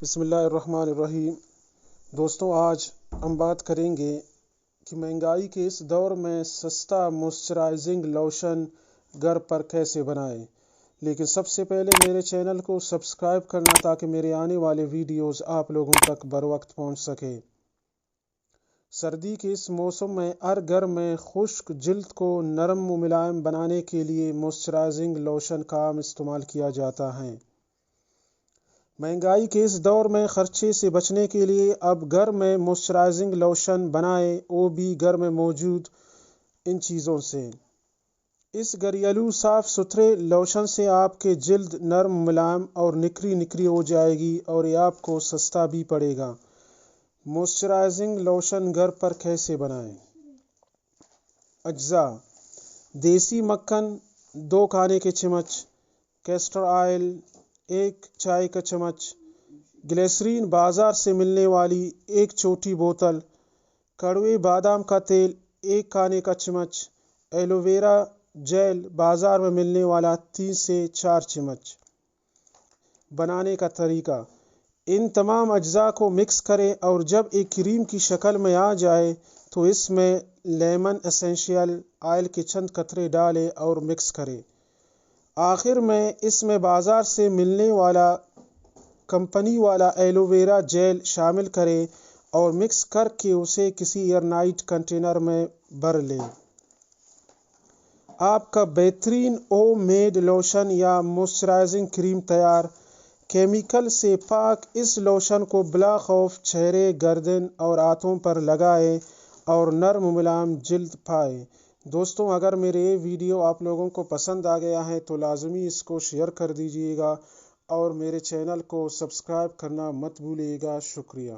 بسم اللہ الرحمن الرحیم۔ دوستوں، آج ہم بات کریں گے کہ مہنگائی کے اس دور میں سستا موئسچرائزنگ لوشن گھر پر کیسے بنائیں۔ لیکن سب سے پہلے میرے چینل کو سبسکرائب کرنا تاکہ میرے آنے والے ویڈیوز آپ لوگوں تک بروقت پہنچ سکے۔ سردی کے اس موسم میں ہر گھر میں خشک جلد کو نرم و ملائم بنانے کے لیے موئسچرائزنگ لوشن کا عام استعمال کیا جاتا ہے۔ مہنگائی کے اس دور میں خرچے سے بچنے کے لیے اب گھر میں موئسچرائزنگ لوشن بنائیں، وہ بھی گھر میں موجود ان چیزوں سے۔ اس گھریلو صاف ستھرے لوشن سے آپ کی جلد نرم ملائم اور نکھری ہو جائے گی اور یہ آپ کو سستا بھی پڑے گا۔ موئسچرائزنگ لوشن گھر پر کیسے بنائیں؟ اجزاء: دیسی مکھن 2 کھانے کے چمچ، کیسٹر آئل 1 چائے کا چمچ، گلیسرین بازار سے ملنے والی 1 چھوٹی بوتل، کڑوے بادام کا تیل 1 کھانے کا چمچ، ایلو ویرا جیل بازار میں ملنے والا 3 سے 4 چمچ۔ بنانے کا طریقہ: ان تمام اجزاء کو مکس کریں اور جب ایک کریم کی شکل میں آ جائے تو اس میں لیمن اسینشل آئل کے چند قطرے ڈالیں اور مکس کریں۔ آخر میں اس میں بازار سے ملنے والا کمپنی والا ایلو ویرا جیل شامل کریں اور مکس کر کے اسے کسی ایئر ٹائٹ کنٹینر میں بھر لیں۔ آپ کا بہترین ہوم میڈ لوشن یا موئسچرائزنگ کریم تیار۔ کیمیکل سے پاک اس لوشن کو بلا خوف چہرے، گردن اور ہاتھوں پر لگائیں اور نرم و ملائم جلد پائیں۔ دوستوں، اگر میرے یہ ویڈیو آپ لوگوں کو پسند آ گیا ہے تو لازمی اس کو شیئر کر دیجیے گا اور میرے چینل کو سبسکرائب کرنا مت بھولیے گا۔ شکریہ۔